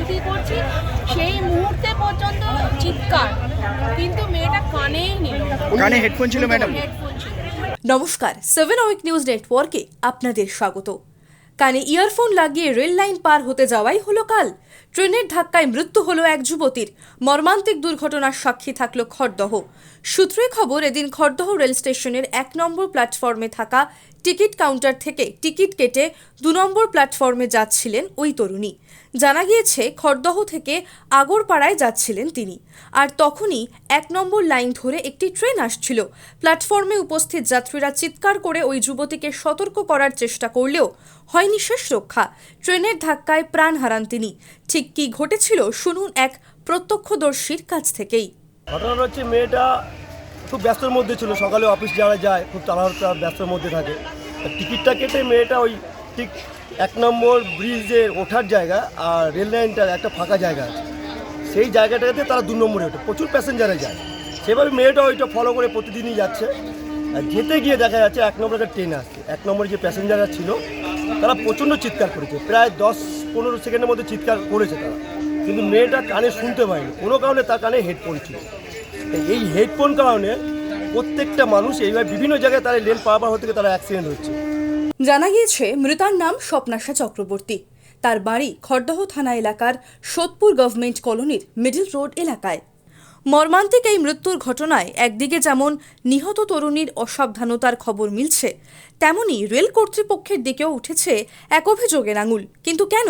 উন্নতি করছি, সেই মুহূর্তে পর্যন্ত চিৎকার, কিন্তু মেয়েটা কানেই নিল। কানে হেডফোন ছিল ম্যাডাম? হেডফোন ছিল। নমস্কার, 7 উইক নিউজ নেটওয়ার্কে আপনাদের স্বাগত। কানে ইয়ারফোন লাগিয়ে রেল লাইন পার হতে যাওয়াই হলো কাল। ট্রেনের ধাক্কায় মৃত্যু হলো এক যুবতীর। মর্মান্তিক দুর্ঘটনার সাক্ষী থাকলো খড়দহ। সূত্রে খবর, এদিন খড়দহ রেল স্টেশনের 1 নম্বর প্ল্যাটফর্মে থাকা টিকিট কাউন্টার থেকে টিকিট কেটে 2 নম্বর প্ল্যাটফর্মে যাচ্ছিলেন ওই তরুণী। জানা গিয়েছে, খড়দহ থেকে আগরপাড়ায় যাচ্ছিলেন তিনি। আর তখনই 1 নম্বর লাইন ধরে একটি ট্রেন আসছিল। প্ল্যাটফর্মে উপস্থিত যাত্রীরা চিৎকার করে ওই যুবতীকে সতর্ক করার চেষ্টা করলেও হয়নি শেষ রক্ষা। ট্রেনের ধাক্কায় প্রাণ হারান তিনি। ঠিক কী ঘটেছিল শুনুন এক প্রত্যক্ষদর্শীর কাছ থেকেই। ঘটনাটা হচ্ছে, মেয়েটা খুব ব্যস্তর মধ্যে ছিল, সকালে অফিস যারা যায় খুব তাড়াহুড়ো ব্যস্তর মধ্যে থাকে। টিকিটটা কেটে মেয়েটা ওই ঠিক 1 নম্বর ব্রিজে ওঠার জায়গা আর রেল লাইনটার একটা ফাঁকা জায়গা আছে, সেই জায়গাটাতে তারা 2 নম্বরে ওঠে, প্রচুর প্যাসেঞ্জারে যায়। সেভাবে মেয়েটা ওইটা ফলো করে প্রতিদিনই যাচ্ছে। আর যেতে গিয়ে দেখা যাচ্ছে 1 নম্বরে একটা ট্রেন আসছে। 1 নম্বরে যে প্যাসেঞ্জাররা ছিল তারা প্রচণ্ড চিৎকার করেছে, প্রায় 10-15 সেকেন্ডের মধ্যে চিৎকার করেছে তারা, কিন্তু মেয়েটা কানে শুনতে পায়নি। কোনো কারণে তার কানে হেডফোন ছিল। এই হেডফোন কারণে প্রত্যেকটা মানুষ এইভাবে বিভিন্ন জায়গায় তারা লেন পারাপার হতে গিয়ে তারা অ্যাক্সিডেন্ট হচ্ছে। জানা গিয়েছে, মৃতার নাম স্বপ্নাশা চক্রবর্তী। তার বাড়ি খড়দহ থানা এলাকার সোদপুর গভর্নমেন্ট কলোনির মিডল রোড এলাকায়। মর্মান্তিক এই মৃত্যুর ঘটনায় একদিকে যেমন নিহত তরুণীর অসাবধানতার খবর মিলছে, তেমনি রেল কর্তৃপক্ষের দিকেও উঠেছে এক অভিযোগের আঙুল। কিন্তু কেন?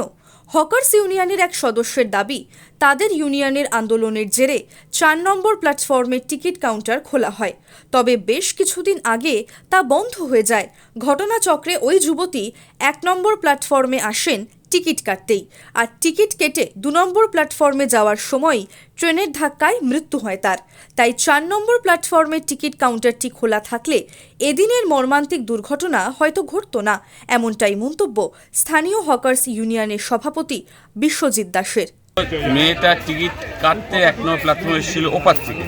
হকার্স ইউনিয়নের এক সদস্যের দাবি, তাদের ইউনিয়নের আন্দোলনের জেরে 4 নম্বর প্ল্যাটফর্মের টিকিট কাউন্টার খোলা হয়, তবে বেশ কিছুদিন আগে তা বন্ধ হয়ে যায়। ঘটনাচক্রে ওই যুবতী 1 নম্বর প্ল্যাটফর্মে আসেন টিকিট কাটতেই, আর টিকিট কেটে 2 নম্বর প্ল্যাটফর্মে যাওয়ার সময় ট্রেনের ধাক্কায় মৃত্যু হয় তার। তাই 4 নম্বর প্ল্যাটফর্মের টিকিট কাউন্টারটি খোলা থাকলে এদিনের মর্মান্তিক দুর্ঘটনা হয়তো ঘটতো না, এমনটাই মন্তব্য স্থানীয় হকার্স ইউনিয়নের সভাপতি বিশ্বজিৎ দাসের। মেয়েটা টিকিট কাটতে 1 নম্বর প্ল্যাটফর্মে এসেছিল ওপার থেকে,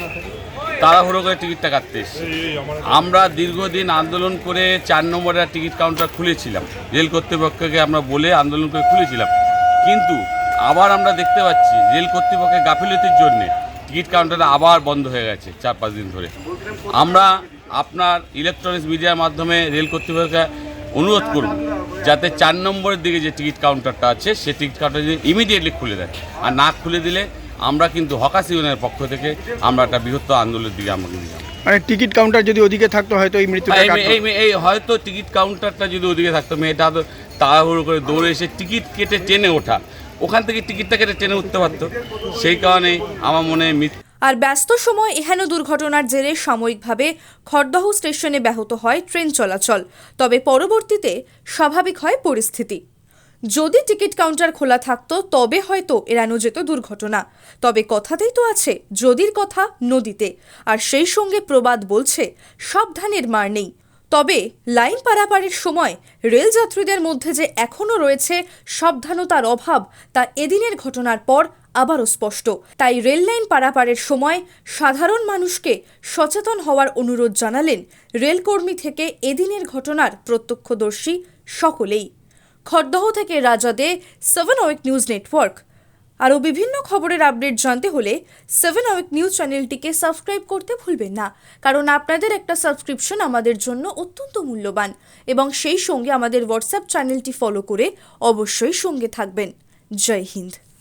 তাড়াহুড়ো করে টিকিটটা কাটতে এসেছে। আমরা দীর্ঘদিন আন্দোলন করে 4 নম্বরের টিকিট কাউন্টার খুলেছিলাম, রেল কর্তৃপক্ষকে আমরা বলে আন্দোলন করে খুলেছিলাম, কিন্তু আবার আমরা দেখতে পাচ্ছি রেল কর্তৃপক্ষের গাফিলতির জন্যে টিকিট কাউন্টারটা আবার বন্ধ হয়ে গেছে 4-5 দিন ধরে। আমরা আপনার ইলেকট্রনিক্স মিডিয়ার মাধ্যমে রেল কর্তৃপক্ষকে অনুরোধ করব যাতে 4 নম্বরের দিকে যে টিকিট কাউন্টারটা আছে সে টিকিট কাউন্টার যদি ইমিডিয়েটলি খুলে দেয়, আর না খুলে দিলে আমরা কিন্তু হকার্স ইউনিয়নের পক্ষ থেকে আমরা একটা বৃহত্তর আন্দোলনের দিকে আমরা কিন্তু যাব। মানে টিকিট কাউন্টার যদি ওদিকে থাকতো হয়তো এই মৃত্যুটা এই হয়তো টিকিট কাউন্টারটা যদি ওদিকে থাকতো, মেয়েটা তো তাড়াহুড়ো করে দৌড়ে এসে টিকিট কেটে ট্রেনে ওঠা, ওখান থেকে টিকিটটা কেটে ট্রেনে উঠতে পারতো। সেই কারণেই আমার মনে হয় আর ব্যস্ত সময় এহেন দুর্ঘটনার জেরে সাময়িকভাবে খড়দহ স্টেশনে ব্যাহত হয় ট্রেন চলাচল, তবে পরবর্তীতে স্বাভাবিক হয় পরিস্থিতি। যদি টিকিট কাউন্টার খোলা থাকতো তবে হয়তো এড়ানো যেত দুর্ঘটনা। তবে কথাতেই তো আছে, যদির কথা নদীতে, আর সেই সঙ্গে প্রবাদ বলছে সাবধানের মার নেই। তবে লাইন পারাপারের সময় রেল যাত্রীদের মধ্যে যে এখনও রয়েছে সাবধানতার অভাব, তা এদিনের ঘটনার পর আবারও স্পষ্ট। তাই রেল লাইন পারাপারের সময় সাধারণ মানুষকে সচেতন হওয়ার অনুরোধ জানালেন রেলকর্মী থেকে এদিনের ঘটনার প্রত্যক্ষদর্শী সকলেই। খড়দহ থেকে রাজা দে, 7 উইক নিউজ নেটওয়ার্ক। আরও বিভিন্ন খবরের আপডেট জানতে হলে 7 উইক নিউজ চ্যানেলটিকে সাবস্ক্রাইব করতে ভুলবেন না, কারণ আপনাদের একটা সাবস্ক্রিপশন আমাদের জন্য অত্যন্ত মূল্যবান। এবং সেই সঙ্গে আমাদের হোয়াটসঅ্যাপ চ্যানেলটি ফলো করে অবশ্যই সঙ্গে থাকবেন। জয় হিন্দ।